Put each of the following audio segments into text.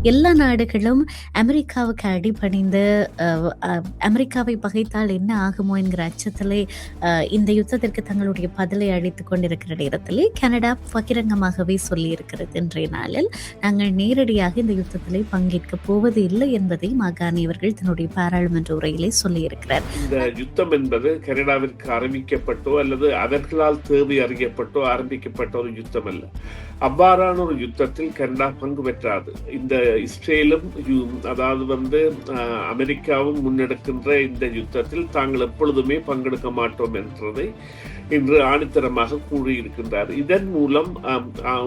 எல்லா நாடுகளும் அமெரிக்காவுக்கு அடிபணிந்து அமெரிக்காவை பகைத்தால் என்ன ஆகுமோ என்கிற அச்சத்திலே இந்த யுத்தத்திற்கு தங்களுடைய பதிலை அளித்துக் கொண்டிருக்கிற நேரத்திலே கனடா பகிரங்கமாகவே சொல்லியிருக்கிறது. இன்றைய நாளில் நாங்கள் நேரடியாக இந்த யுத்தத்திலே பங்கேற்க போவது இல்லை என்பதை மாகாணி அவர்கள் தன்னுடைய பாராளுமன்ற உரையிலே சொல்லியிருக்கிறார். இந்த யுத்தம் என்பது கனடாவிற்கு ஆரம்பிக்கப்பட்டோ அல்லது அவர்களால் தேவை அறியப்பட்டோ ஆரம்பிக்கப்பட்ட ஒரு யுத்தம் அல்ல. அவ்வாறான ஒரு யுத்தத்தில் கனடா பங்கு பெற்றாது. இந்த இஸ்ரேலும் அதாவது அமெரிக்காவும் முன்னெடுக்கின்ற இந்த யுத்தத்தில் தாங்கள் எப்பொழுதுமே பங்கெடுக்க மாட்டோம் என்றதை இன்று ஆணித்தரமாக கூறியிருக்கின்றார். இதன் மூலம்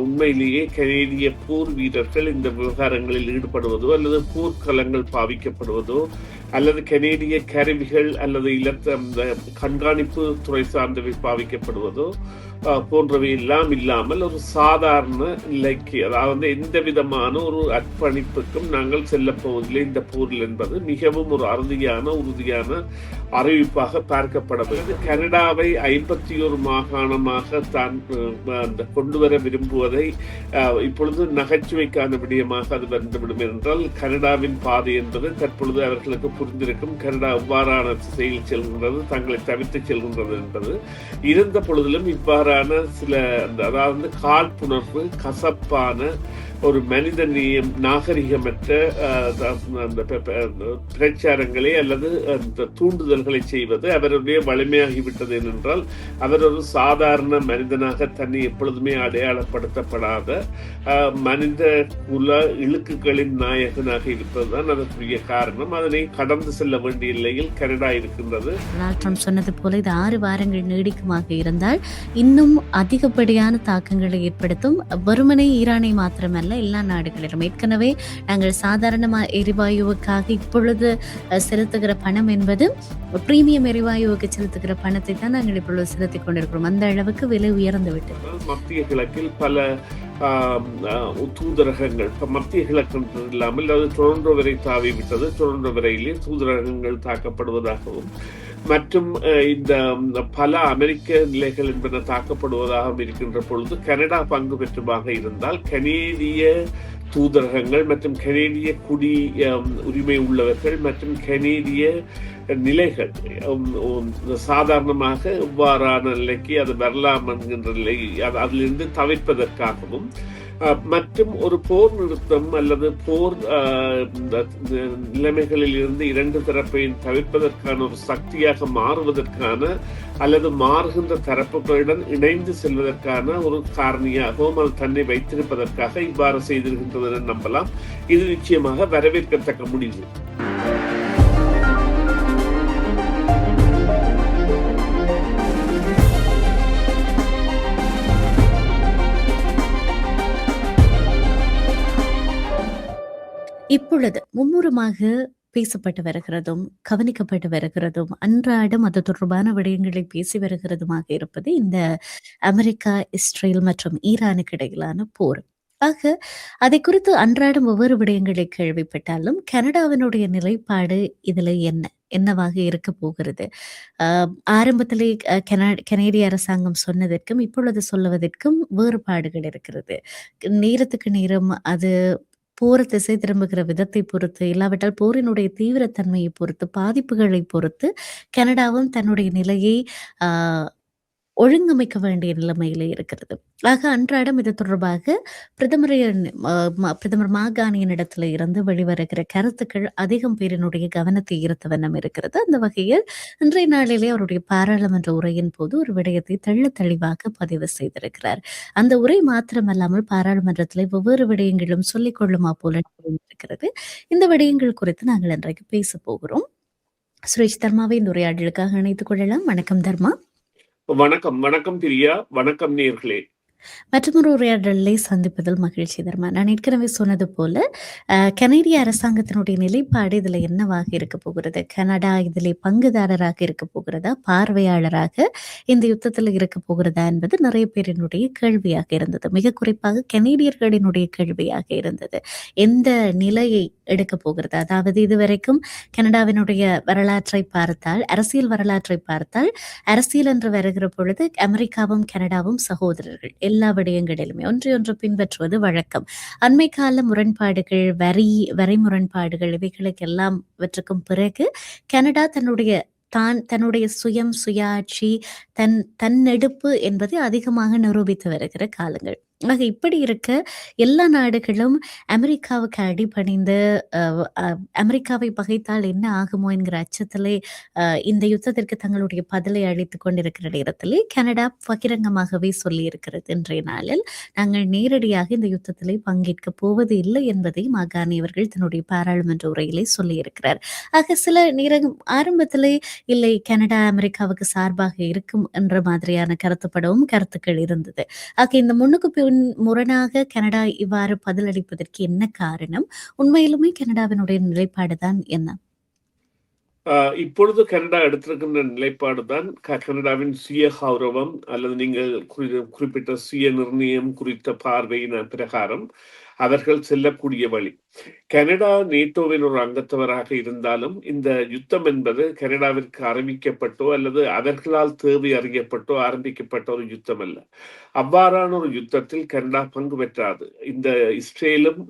உண்மையிலேயே கனேடிய போர் வீரர்கள் இந்த விவகாரங்களில் ஈடுபடுவதோ அல்லது போர்க்களங்கள் பாவிக்கப்படுவதோ அல்லது கனேடிய கருவிகள் அல்லது கண்காணிப்பு துறை சார்ந்தவை பாவிக்கப்படுவதோ போன்றவை எல்லாம் இல்லாமல் ஒரு சாதாரண நிலைக்கு, அதாவது எந்த விதமான ஒரு அர்ப்பணிப்புக்கும் நாங்கள் செல்ல போவதில்லை இந்த போரில் என்பது மிகவும் ஒரு உறுதியான அறிவிப்பாக பார்க்கப்படுகிறது. கனடாவை 51 மாகாணமாக தான் கொண்டு வர விரும்புவதை இப்பொழுது நகைச்சுவைக்கான விடயமாக அது வந்துவிடும் என்றால் கனடாவின் பாதை என்பது தற்பொழுது அவர்களுக்கு புரிந்திருக்கும். கனடா எவ்வாறான திசையில் செல்கின்றது, தங்களை தவிர்த்து செல்கின்றது என்பது இருந்த பொழுதிலும் இவ்வாறான சில அதாவது காழ்ப்புணர்வு, கசப்பான ஒரு மனித நாகரிகமற்ற பிரச்சாரங்களை அல்லது தூண்டுதல்களை செய்வது அவருடைய வலிமையாகிவிட்டது. ஏனென்றால் அவர் ஒரு சாதாரண மனிதனாக தன்னை எப்பொழுதுமே அடையாளப்படுத்தப்படாத மனித குல இழுக்குகளின் நாயகனாக இருப்பதுதான் அதற்குரிய காரணம். அதனை கடந்து செல்ல வேண்டிய நிலையில் கனடா இருக்கின்றது. ட்ரம்ப் சொன்னது போல இது 6 வாரங்கள் நீடிக்குமாக இருந்தால் இன்னும் அதிகப்படியான தாக்கங்களை ஏற்படுத்தும். வெறுமனே ஈரானை மாத்திரமல்ல, எல்லா நாடுகளிலும் ஏற்கனவே நாங்கள் சாதாரண எரிவாயுவுக்காக இப்பொழுது செலுத்துகிற பணம் என்பது பிரீமியம் எரிவாயுவுக்கு செலுத்துகிற பணத்தை தான் நாங்கள் இப்பொழுது செலுத்திக் கொண்டிருக்கிறோம். அந்த அளவுக்கு விலை உயர்ந்து விட்டது. மத்திய கிழக்கில் பல தூதரகங்கள் மத்திய கிழக்கு இல்லாமல் அது டொரண்டோ வரை தாவி விட்டது. டொரண்டோ வரையிலே தூதரகங்கள் தாக்கப்படுவதாகவும் மற்றும் இந்த பல அமெரிக்க நிலைகள் என்பன தாக்கப்படுவதாக இருக்கின்ற பொழுது கனடா பங்கு பெற்றுமாக இருந்தால் கனேடிய தூதரகங்கள் மற்றும் கனேடிய குடி உரிமை உள்ளவர்கள் மற்றும் கனேடிய நிலைகள் சாதாரணமாக இவ்வாறான நிலைக்கு அது வரலாம் என்கின்ற நிலை அதிலிருந்து தவிர்ப்பதற்காகவும் மற்றும் ஒரு போர் நிறுத்தம் அல்லது போர் நிலைமைகளில் இருந்து இரண்டு தரப்பையும் தவிர்ப்பதற்கான ஒரு சக்தியாக மாறுவதற்கான அல்லது மாறுகின்ற தரப்புகளுடன் இணைந்து செல்வதற்கான ஒரு காரணியாகவும் அது தன்னை வைத்திருப்பதற்காக இவ்வாறு செய்திருக்கின்றது என நம்பலாம். இது நிச்சயமாக வரவேற்கத்தக்க முடிவு. இப்பொழுது மும்முரமாக பேசப்பட்டு வருகிறதும் கவனிக்கப்பட்டு வருகிறதும் அன்றாடம் அது தொடர்பான விடயங்களை பேசி வருகிறதுமாக இருப்பது இந்த அமெரிக்கா, இஸ்ரேல் மற்றும் ஈரானுக்கு இடையிலான போர். ஆக அதை குறித்து அன்றாடம் ஒவ்வொரு விடயங்களை கேள்விப்பட்டாலும் கனடாவினுடைய நிலைப்பாடு இதுல என்னவாக இருக்க போகிறது? ஆரம்பத்திலே கனேடிய அரசாங்கம் சொன்னதற்கும் இப்பொழுது சொல்லுவதற்கும் வேறுபாடுகள் இருக்கிறது. நேரத்துக்கு நேரம் அது போர் திசை திரும்புகிற விதத்தை பொறுத்து, இல்லாவிட்டால் போரினுடைய தீவிரத்தன்மையை பொறுத்து, பாதிப்புகளை பொறுத்து கனடாவும் தன்னுடைய நிலையை ஒழுங்கமைக்க வேண்டிய நிலைமையிலே இருக்கிறது. ஆக அன்றாடம் இது தொடர்பாக பிரதமர் மாகாணியினிடத்துல இருந்து வெளிவருகிற கருத்துக்கள் அதிகம் பேரினுடைய கவனத்தை ஈர்த்த வண்ணம் இருக்கிறது. அந்த வகையில் இன்றைய நாளிலே அவருடைய பாராளுமன்ற உரையின் போது ஒரு விடயத்தை தெளிவாக பதிவு செய்திருக்கிறார். அந்த உரை மாத்திரமல்லாமல் பாராளுமன்றத்திலே ஒவ்வொரு விடயங்களும் சொல்லிக் கொள்ளுமா போல இருக்கிறது. இந்த விடயங்கள் குறித்து நாங்கள் இன்றைக்கு பேச போகிறோம். சுரேஷ் தர்மாவை இந்த உரையாடலுக்காக இணைத்துக் கொள்ளலாம். வணக்கம் தர்மா. வணக்கம் பிரியா. வணக்கம் நேயர்களே. மற்றொரு உரையாடலை சந்திப்பதில் மகிழ்ச்சி தர்மா. நான் ஏற்கனவே சொன்னது போல கனேடிய அரசாங்கத்தினுடைய நிலைப்பாடு இதுல என்னவாக இருக்க போகிறது? கனடா இதிலே பங்குதாரராக இருக்க போகிறதா, பார்வையாளராக இந்த யுத்தத்தில் இருக்க போகிறதா என்பது நிறைய பேரினுடைய கேள்வியாக இருந்தது. மிக குறிப்பாக கனேடியர்களினுடைய கேள்வியாக இருந்தது. எந்த நிலையை எடுக்க போகிறது? அதாவது இதுவரைக்கும் கனடாவினுடைய வரலாற்றை பார்த்தால், அரசியல் வரலாற்றை பார்த்தால், அரசியல் என்று வருகிற பொழுது அமெரிக்காவும் கனடாவும் சகோதரர்கள். எல்லா விடயங்களிலுமே ஒன்றையொன்று பின்பற்றுவது வழக்கம். அண்மை கால முரண்பாடுகள், வரி முரண்பாடுகள் இவைகளுக்கெல்லாம் வற்றுக்கும் பிறகு கனடா தன்னுடைய சுயாட்சி, தன்னெடுப்பு என்பதை அதிகமாக நிரூபித்து வருகிற காலங்கள். ஆக இப்படி இருக்க எல்லா நாடுகளும் அமெரிக்காவுக்கு அடிபணிந்து அ அ அமெரிக்காவை பகைத்தால் என்ன ஆகுமோ என்கிற அச்சத்திலே இந்த யுத்தத்திற்கு தங்களுடைய பதிலை அளித்துக் கொண்டிருக்கிற நேரத்திலே கனடா பகிரங்கமாகவே சொல்லியிருக்கிறது இன்றைய நாளில், நாங்கள் நேரடியாக இந்த யுத்தத்திலே பங்கேற்கப் போவது இல்லை என்பதை மாகாணி அவர்கள் தன்னுடைய பாராளுமன்ற உரையிலே சொல்லியிருக்கிறார். ஆக சில நேரம் ஆரம்பத்திலே இல்லை கனடா அமெரிக்காவுக்கு சார்பாக இருக்கும் என்ற மாதிரியான கருத்துக்கள் இருந்தது. ஆக இந்த முன்னுக்கு பின் முரணாக கனடா இவ்வாறு பதிலளிப்பதற்கு என்ன காரணம்? உண்மையிலுமே கனடாவினுடைய நிலைப்பாடு தான் என்ன? இப்பொழுது கனடா எடுத்திருக்கின்ற நிலைப்பாடு தான் கனடாவின் சுய கௌரவம் அல்லது நீங்கள் குறிப்பிட்ட சுய நிர்ணயம் குறித்த பார்வையின் பிரகாரம் அவர்கள் செல்லக்கூடிய வழி. கனடா நேட்டோவின் ஒரு அங்கத்தவராக இருந்தாலும் இந்த யுத்தம் என்பது கனடாவிற்கு அறிவிக்கப்பட்டோ அல்லது அவர்களால் தேவை அறியப்பட்டோ ஆரம்பிக்கப்பட்ட ஒரு யுத்தம் அல்ல. அவ்வாறான ஒரு யுத்தத்தில் கனடா பங்கு பெற்றாது. இந்த இஸ்ரேலும்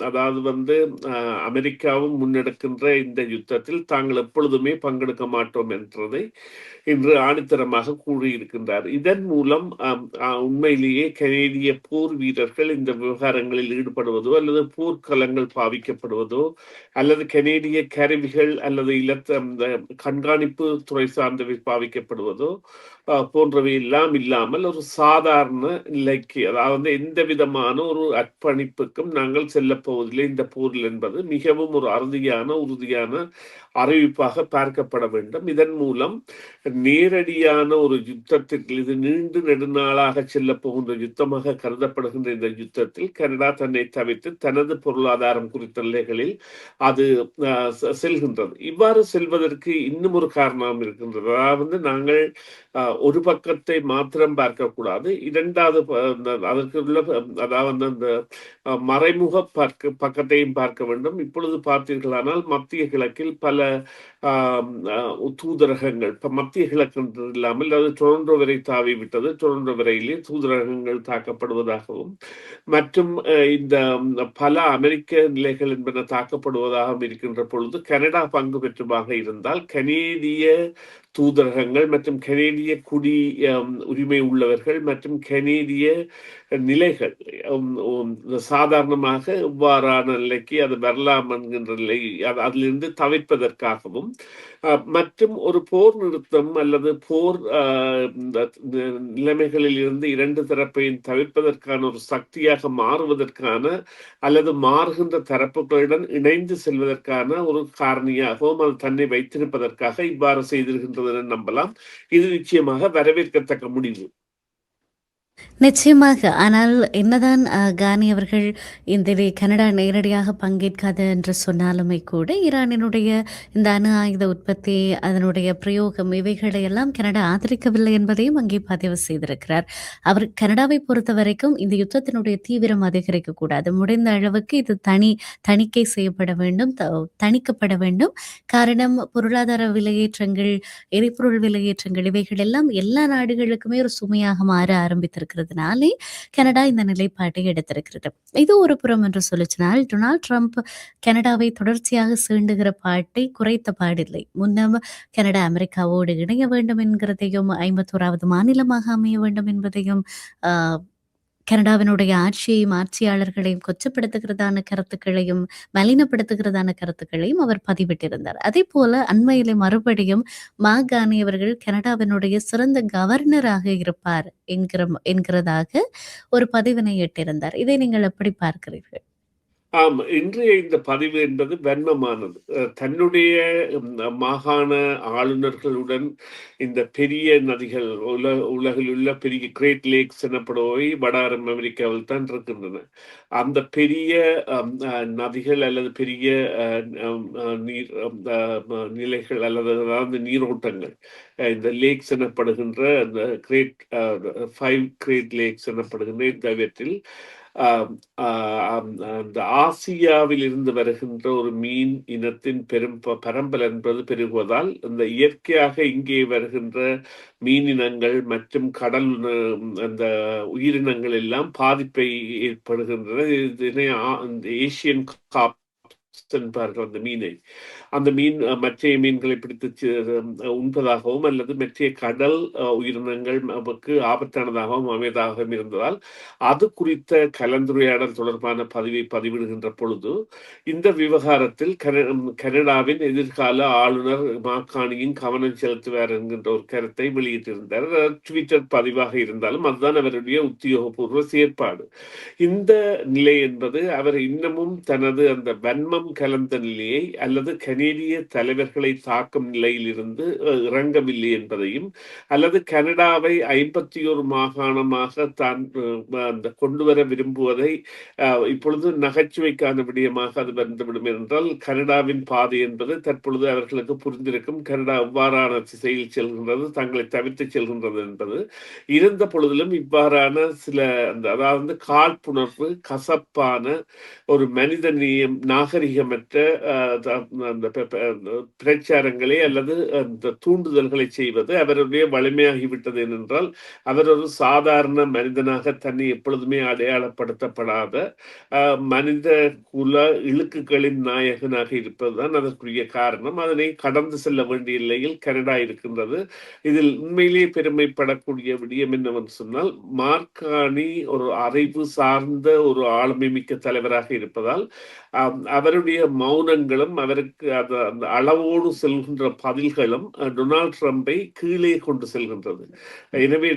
அதாவது அமெரிக்காவும் முன்னெடுக்கின்ற இந்த யுத்தத்தில் தாங்கள் எப்பொழுதுமே பங்கெடுக்க மாட்டோம் என்றதை இன்று ஆணித்தரமாக கூறியிருக்கின்றார். இதன் மூலம் உண்மையிலேயே கனேடிய போர் வீரர்கள் இந்த விவகாரங்களில் ஈடுபடுவதோ அல்லது போர்க்களங்கள் பாவிக்கப்படுவதோ அல்லது கனேடிய கருவிகள் அல்லது அந்த கண்காணிப்பு துறை சார்ந்தவை பாவிக்கப்படுவதோ போன்றவை எல்லாம் இல்லாமல் ஒரு சாதாரண நிலைக்கு, அதாவது எந்த விதமான ஒரு அர்ப்பணிப்புக்கும் நாங்கள் செல்லப் போவதில்லை இந்த போரில் என்பது மிகவும் ஒரு உறுதியான அறிவிப்பாக பார்க்கப்பட வேண்டும். இதன் மூலம் நேரடியான ஒரு யுத்தத்திற்கு, இது நீண்டு நெடுநாளாக செல்ல போகின்ற யுத்தமாக கருதப்படுகின்ற இந்த யுத்தத்தில் கனடா தன்னை தவிர்த்து தனது பொருளாதாரம் குறித்த நிலைகளில் அது செல்கின்றது. இவ்வாறு செல்வதற்கு இன்னும் ஒரு காரணம் இருக்கின்றது. அதாவது நாங்கள் ஒரு பக்கத்தை மாத்திரம் பார்க்கக்கூடாது, இரண்டாவது அதற்கு உள்ள அதாவது அந்த மறைமுக பக்கத்தையும் பார்க்க வேண்டும். இப்பொழுது பார்த்தீர்களானால் மத்திய கிழக்கில் பல தூதரகங்கள், மத்திய கிழக்கு இல்லாமல் அது டொரண்டோ வரை தாவி விட்டது. டொரண்டோ வரையிலே தூதரகங்கள் தாக்கப்படுவதாகவும் மற்றும் இந்த பல அமெரிக்க நிலைகள் என்பன தாக்கப்படுவதாகவும் இருக்கின்ற பொழுது கனடா பங்கு பெற்றுமாக இருந்தால் கனேடிய தூதரகங்கள் மற்றும் கனேடிய உரிமை உள்ளவர்கள் மற்றும் கனேடிய நிலைகள் சாதாரணமாக இவ்வாறான நிலைக்கு அது வரலாம் என்கின்ற நிலை அதிலிருந்து தவிர்ப்பதற்காகவும் மற்றும் ஒரு போர் நிறுத்தம் அல்லது போர் நிலைமைகளில் இருந்து இரண்டு தரப்பையும் தவிர்ப்பதற்கான ஒரு சக்தியாக மாறுவதற்கான அல்லது மாறுகின்ற தரப்புகளுடன் இணைந்து செல்வதற்கான ஒரு காரணியாகவும் அது தன்னை வைத்திருப்பதற்காக இவ்வாறு செய்திருக்கின்றது என நம்பலாம். இது நிச்சயமாக வரவேற்கத்தக்க முடிவு. நிச்சயமாக. ஆனால் என்னதான் கானி அவர்கள் இதிலே கனடா நேரடியாக பங்கேற்காது என்று சொன்னாலுமே கூட, ஈரானினுடைய இந்த அணு ஆயுத உற்பத்தி, அதனுடைய பிரயோகம் இவைகளையெல்லாம் கனடா ஆதரிக்கவில்லை என்பதையும் அங்கே பதிவு செய்திருக்கிறார். அவர் கனடாவை பொறுத்தவரைக்கும் இந்த யுத்தத்தினுடைய தீவிரம் அதிகரிக்கக்கூடாது. முடிந்த அளவுக்கு இது தணிக்கை செய்யப்பட வேண்டும், தணிக்கப்பட வேண்டும். காரணம் பொருளாதார விலையேற்றங்கள், எரிபொருள் விலையேற்றங்கள் இவைகள் எல்லாம் எல்லா நாடுகளுக்குமே ஒரு சுமையாக மாற ஆரம்பித்திருக்கிறதுனாலே கனடா இந்த நிலைப்பாட்டை எடுத்திருக்கிறது. இது ஒரு புறம் என்று சொல்லிச்சினால் டொனால்ட் ட்ரம்ப் கனடாவை தொடர்ச்சியாக சீண்டுகிற பாட்டை குறைத்த பாடில்லை. முன்னம் கனடா அமெரிக்காவோடு இணைய வேண்டும் என்கிறதையும் 51வது மாநிலமாக அமைய வேண்டும் என்பதையும் கனடாவினுடைய ஆட்சியையும் ஆட்சியாளர்களையும் கொச்சப்படுத்துகிறதான கருத்துக்களையும் மலினப்படுத்துகிறதான கருத்துக்களையும் அவர் பதிவிட்டிருந்தார். அதே போல அண்மையிலே மறுபடியும் மாகாணி அவர்கள் கனடாவினுடைய சிறந்த கவர்னராக இருப்பார் என்கிறதாக ஒரு பதிவினை இட்டிருந்தார். இதை நீங்கள் எப்படி பார்க்கிறீர்கள்? ஆம், இன்றைய இந்த பதிவு என்பது வன்மமானது. தன்னுடைய மாகாண ஆளுநர்களுடன் இந்த பெரிய நதிகள் உலகில் உள்ள பெரிய கிரேட் லேக்ஸ் எனப்படுபவை வட அமெரிக்காவில் தான் இருக்கின்றன. அந்த பெரிய நதிகள் அல்லது பெரிய நீர் நிலைகள் அதாவது நீரோட்டங்கள், இந்த லேக்ஸ் எனப்படுகின்ற இந்த கிரேட் 5 கிரேட் லேக்ஸ் எனப்படுகின்ற இந்த இடத்தில் ஆம், அந்த ஆசியாவில் இருந்து வருகின்ற ஒரு மீன் இனத்தின் பரம்பல் என்பது பெருகுவதால் இந்த இயற்கையாக இங்கே வருகின்ற மீனினங்கள் மற்றும் கடல் அந்த உயிரினங்கள் எல்லாம் பாதிப்பை ஏற்படுகின்றன. இதனை இந்த ஏசியன் காப் என்பார்கள் அந்த மீனை. அந்த மீன் மற்றைய மீன்களை பிடித்து உண்பதாகவும் அல்லது மற்றைய கடல் உயிரினங்கள் நமக்கு ஆபத்தானதாகவும் அமைவதாகவும் இருந்ததால் அது குறித்த கலந்துரையாடல் தொடர்பான பதிவை பதிவிடுகின்ற பொழுது இந்த விவகாரத்தில் கனடாவின் எதிர்கால ஆளுநர் மாக்காணியின் கவனம் செலுத்துவார் என்கின்ற ஒரு கருத்தை வெளியிட்டிருந்தார். ட்விட்டர் பதிவாக இருந்தாலும் அதுதான் அவருடைய உத்தியோகபூர்வ செயற்பாடு. இந்த நிலை என்பது அவர் இன்னமும் தனது அந்த வன்மம் கலந்த நிலையை அல்லது கனேடிய தலைவர்களை தாக்கும் நிலையில் இருந்து இறங்கவில்லை என்பதையும், அல்லது கனடாவை 51 மாகாணமாக தான் அந்த கொண்டு வர விரும்புவதை இப்பொழுது நகைச்சுவைக்கான விடயமாக அது வந்துவிடும் என்றால், கனடாவின் பாதை என்பது தற்பொழுது அவர்களுக்கு புரிந்திருக்கும். கனடா எவ்வாறான திசையில் செல்கின்றது, தங்களை தவிர்த்து செல்கின்றது என்பது. இருந்த பொழுதிலும் இவ்வாறான சில அதாவது காழ்ப்புணர்வு, கசப்பான ஒரு மனித நேயம், நாகரிகமற்ற அந்த பிரச்சாரங்களை அல்லது அந்த தூண்டுதல்களை செய்வது அவருடைய வலிமையாகிவிட்டது. ஏனென்றால் அவர் ஒரு சாதாரண மனிதனாக தன்னை எப்பொழுதுமே அடையாளப்படுத்தப்படாத மனித குல இழுக்குகளின் நாயகனாக இருப்பதுதான் அதற்குரிய காரணம். அதனை கடந்து செல்ல வேண்டிய நிலையில் கனடா இருக்கின்றது. இதில் உண்மையிலேயே பெருமைப்படக்கூடிய விடயம் என்னவென்று சொன்னால், மார்கானி ஒரு அறிவு சார்ந்த ஒரு ஆளுமை மிக்க தலைவராக இருப்பதால் அவருடைய மௌனங்களும் அவருக்கு அந்த அளவோடு செல்கின்ற பதில்களும் டொனால்ட் ட்ரம்பை கீழே கொண்டு செல்கின்றது. எனவே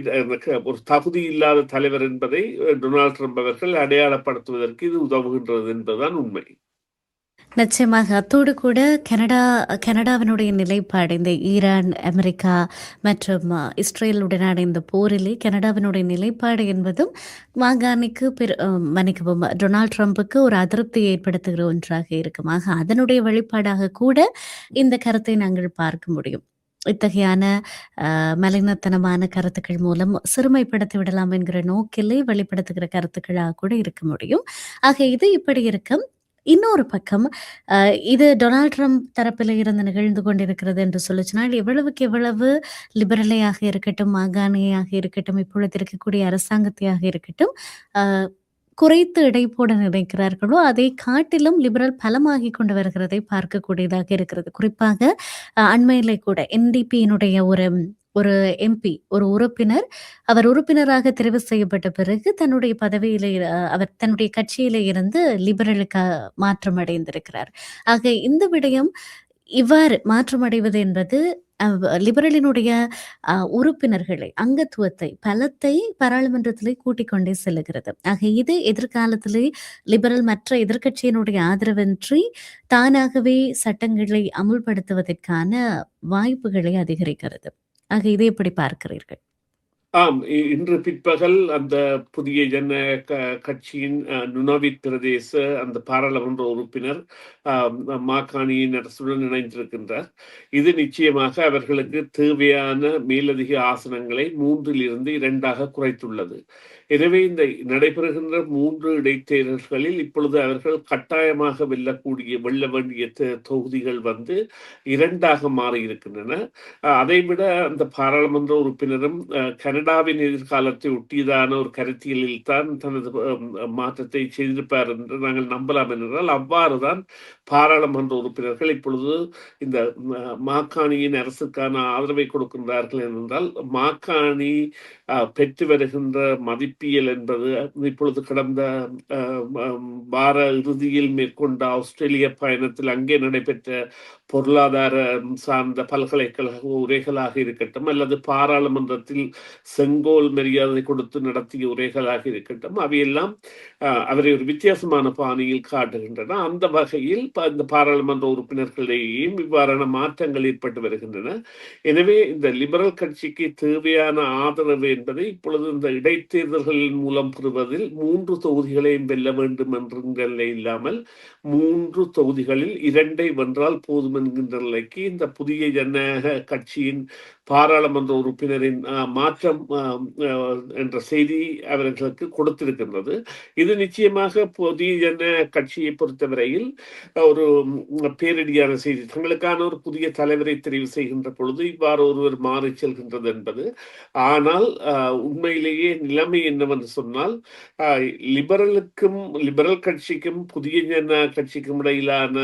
ஒரு தகுதி இல்லாத தலைவர் என்பதை டொனால்ட் ட்ரம்ப் அவர்கள் அடையாளப்படுத்துவதற்கு இது உதவுகின்றது என்பதுதான் உண்மை. நிச்சயமாக. அத்தோடு கூட கனடாவினுடைய நிலைப்பாடு இந்த ஈரான், அமெரிக்கா மற்றும் இஸ்ரேலுடனான இந்த போரிலே கனடாவினுடைய நிலைப்பாடு என்பதும் மாகாணிக்கு மன்னிக்கவும், டொனால்ட் ட்ரம்புக்கு ஒரு அதிருப்தி ஏற்படுத்துகிற ஒன்றாக இருக்கும். ஆக அதனுடைய வெளிப்பாடாக கூட இந்த கருத்தை நாங்கள் பார்க்க முடியும். இத்தகையான மலினத்தனமான கருத்துக்கள் மூலம் சிறுமைப்படுத்தி விடலாம் என்கிற நோக்கிலே வெளிப்படுத்துகிற கருத்துக்களாக கூட இருக்க முடியும். ஆக இது இப்படி இருக்கும். இன்னொரு பக்கம் இது டொனால்ட் ட்ரம்ப் தரப்பில் இருந்து நிகழ்ந்து கொண்டிருக்கிறது என்று சொல்லிச்சுனால், எவ்வளவுக்கு எவ்வளவு லிபரலையாக இருக்கட்டும், மாகாணியாக இருக்கட்டும், இப்பொழுது இருக்கக்கூடிய அரசாங்கத்தையாக இருக்கட்டும் குறைத்து எடை போட நினைக்கிறார்களோ, அதை காட்டிலும் லிபரல் பலமாகி கொண்டு வருகிறதை பார்க்கக்கூடியதாக இருக்கிறது. குறிப்பாக அண்மையிலே கூட NDPயினுடைய ஒரு எம்பி, ஒரு உறுப்பினர், அவர் உறுப்பினராக தெரிவு செய்யப்பட்ட பிறகு தன்னுடைய பதவியிலே அவர் தன்னுடைய கட்சியிலே இருந்து லிபரலுக்கு மாற்றம் அடைந்திருக்கிறார். ஆக இந்த விடயம் இவ்வாறு மாற்றமடைவது என்பது லிபரலினுடைய உறுப்பினர்களை, அங்கத்துவத்தை, பலத்தை பாராளுமன்றத்திலே கூட்டிக் கொண்டே செல்லுகிறது. ஆக இது எதிர்காலத்திலே லிபரல் மற்ற எதிர்க்கட்சியினுடைய ஆதரவின்றி தானாகவே சட்டங்களை அமுல்படுத்துவதற்கான வாய்ப்புகளை அதிகரிக்கிறது. ஆக இதை எப்படி பார்க்கிறீர்கள்? ஆம். இன்று பிற்பகல் அந்த புதிய ஜன கட்சியின் நுனாவிட் பிரதேச அந்த பாராளுமன்ற உறுப்பினர் மாகாணியின் அரசுடன் இணைந்திருக்கின்றார். இது நிச்சயமாக அவர்களுக்கு தேவையான மேலதிக ஆசனங்களை 3லிருந்து 2ஆக குறைத்துள்ளது. எனவே இந்த நடைபெறுகின்ற 3 இடைத்தேர்தல்களில் இப்பொழுது அவர்கள் கட்டாயமாக வெல்ல வேண்டிய தொகுதிகள் 2ஆக மாறியிருக்கின்றன. அதைவிட அந்த பாராளுமன்ற உறுப்பினரும் கனடாவின் எதிர்காலத்தை ஒட்டியதான ஒரு கருத்தியலில் தான் தனது மாற்றத்தை செய்திருப்பார் என்று நாங்கள் நம்பலாம். என்றால் அவ்வாறுதான் பாராளுமன்ற உறுப்பினர்கள் இப்பொழுது இந்த மாக்காணியின் அரசுக்கான ஆதரவை கொடுக்கின்றார்கள். என்றால் மாக்காணி பெற்று வருகின்ற மதிப்பியல் என்பது இப்பொழுது கடந்த வார இறுதியில் மேற்கொண்ட ஆஸ்திரேலிய பயணத்தில் அங்கே நடைபெற்ற பொருளாதார சார்ந்த பல்கலைக்கழக உரைகளாக இருக்கட்டும், அல்லது பாராளுமன்றத்தில் செங்கோல் மரியாதை கொடுத்து நடத்திய உரைகளாக இருக்கட்டும், அவையெல்லாம் அவரை ஒரு வித்தியாசமான பாணியில் காட்டுகின்றன. அந்த வகையில் இந்த பாராளுமன்ற உறுப்பினர்களிடையேயும் இவ்வாறான மாற்றங்கள் ஏற்பட்டு வருகின்றன. எனவே இந்த லிபரல் கட்சிக்கு தேவையான ஆதரவு என்பதை இப்பொழுது இந்த இடைத்தேர்தல்களின் மூலம் பெறுவதில் 3 தொகுதிகளையும் வெல்ல வேண்டும் என்ற இல்லாமல் 3 தொகுதிகளில் 2ஐ வென்றால் போதும் வேண்டும் என்கின்ற நிலைக்கு இந்த புதிய ஜனநாயக கட்சியின் பாராளுமன்ற உறுப்பினரின் மாற்றம் என்ற செய்தி அவர்களுக்கு கொடுத்திருக்கின்றது. இது நிச்சயமாக புதிய ஜனநாயக கட்சியை பொறுத்தவரையில் ஒரு பேரிடியான செய்தி. தங்களுக்கான ஒரு புதிய தலைவரை தெரிவு செய்கின்ற பொழுது இவ்வாறு ஒருவர் மாறி செல்கின்றது என்பது. ஆனால் உண்மையிலேயே நிலைமை என்னவென்று சொன்னால், லிபரல் கட்சிக்கும் புதிய ஜனநாயக கட்சிக்கும் இடையிலான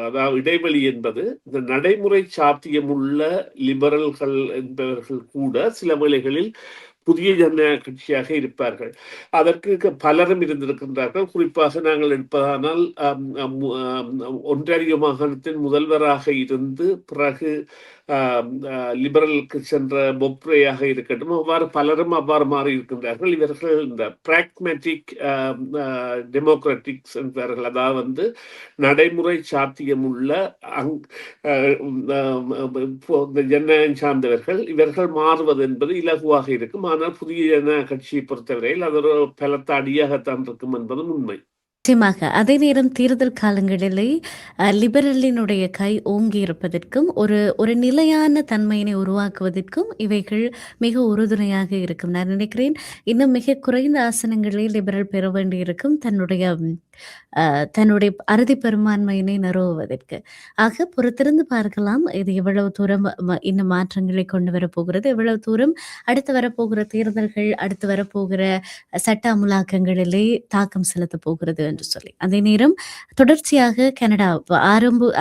அதாவது இடைவெளி என்பது இந்த நடைமுறை சாத்தியமுள்ள லிபரல்கள் என்பவர்கள் கூட சில வேளைகளில் புதிய ஜனநாயக கட்சியாக இருப்பார்கள். அதற்கு பலரும் இருந்திருக்கின்றார்கள். குறிப்பாக நாங்கள் எடுப்பதானால் ஒன்றாரியோ மாகாணத்தின் முதல்வராக இருந்து பிறகு லிபரலுக்கு சென்ற பொப்ரேயாக இருக்கட்டும், அவ்வாறு பலரும் அவ்வாறு மாறி இருக்கின்றார்கள். இவர்கள் இந்த பிராக்மேட்டிக் டெமோக்ராட்டிக்ஸ் என்பார்கள். அதாவது நடைமுறை சாத்தியமுள்ள ஜனநாயகம் சார்ந்தவர்கள். இவர்கள் மாறுவது என்பது இலகுவாக இருக்கும். ஆனால் புதிய ஜனநாயக கட்சியை பொறுத்தவரையில் அது ஒரு பலத்த அடியாகத்தான் இருக்கும் என்பதும் உண்மை. நிச்சயமாக அதே நேரம் தேர்தல் காலங்களிலே லிபரலினுடைய கை ஓங்கி இருப்பதற்கும் ஒரு நிலையான தன்மையினை உருவாக்குவதற்கும் இவைகள் மிக உறுதுணையாக இருக்கும். நான் நினைக்கிறேன் இன்னும் மிக குறைந்த ஆசனங்களில் லிபரல் பெற வேண்டியிருக்கும் தன்னுடைய அறுதி பெரும்பான்மையினை நிறுவுவதற்கு. ஆக பொறுத்திருந்து பார்க்கலாம் இது எவ்வளவு தூரம் இன்னும் மாற்றங்களை கொண்டு வரப்போகிறது, எவ்வளவு தூரம் அடுத்து வரப்போகிற தேர்தல்கள், அடுத்து வரப்போகிற சட்ட அமுலாக்கங்களிலே தாக்கம் செலுத்த போகிறது என்று சொல்லி. அதே நேரம் தொடர்ச்சியாக கனடா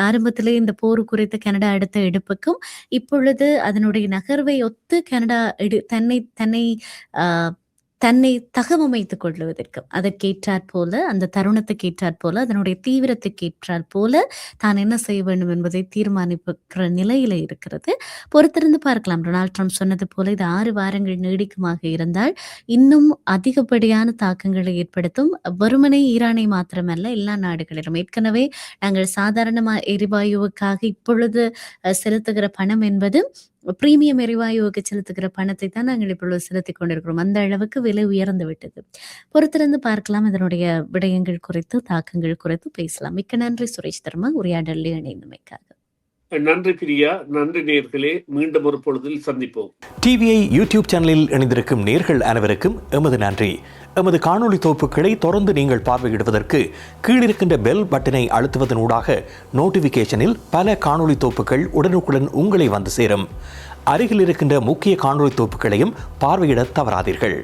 ஆரம்பத்திலே இந்த போர் குறித்து கனடா எடுத்த எடுப்புக்கும் இப்பொழுது அதனுடைய நகர்வை ஒத்து கனடா தன்னை தகவமைத்துக் கொள்வதற்கும் அதற்கேற்றாற் போல, அந்த தருணத்துக்கு ஏற்றாற் போல, அதனுடைய தீவிரத்துக்கு ஏற்றாற் போல தான் என்ன செய்ய வேண்டும் என்பதை தீர்மானிக்கிற நிலையில இருக்கிறது. பொறுத்திருந்து பார்க்கலாம். டொனால்ட் ட்ரம்ப் சொன்னது போல இது 6 வாரங்கள் நீடிக்குமாக இருந்தால் இன்னும் அதிகப்படியான தாக்கங்களை ஏற்படுத்தும். வெறுமனே ஈரானை மாத்திரமல்ல, எல்லா நாடுகளிலும். ஏற்கனவே நாங்கள் சாதாரண எரிவாயுவுக்காக இப்பொழுது செலுத்துகிற பணம் என்பது பிரீமியம் எரிவாயுவுக்கு செலுத்துகிற பணத்தை தான் நாங்கள் இப்பொழுது செலுத்திக் கொண்டிருக்கிறோம். அந்த அளவுக்கு விலை உயர்ந்து விட்டது. பொறுத்திருந்து பார்க்கலாம். இதனுடைய விடயங்கள் குறித்து, தாக்கங்கள் குறித்து பேசலாம். மிக்க நன்றி சுரேஷ் தர்மா, உரையாடலில் இணைந்தமைக்காக. நன்றி பிரியா. நன்றி நேயர்களே. மீண்டும் ஒரு பொழுதில் சந்திப்போம். டிவிஐ யூடியூப் சேனலில் இணைந்திருக்கும் நேயர்கள் அனைவருக்கும் எமது நன்றி. எமது காணொளி தொகுப்புகளை தொடர்ந்து நீங்கள் பார்வையிடுவதற்கு கீழிருக்கின்ற பெல் பட்டனை அழுத்துவதனூடாக நோட்டிபிகேஷனில் பல காணொளி தொகுப்புகள் உடனுக்குடன் உங்களை வந்து சேரும். அருகில் இருக்கின்ற முக்கிய காணொளி தொகுப்புகளையும் பார்வையிட தவறாதீர்கள்.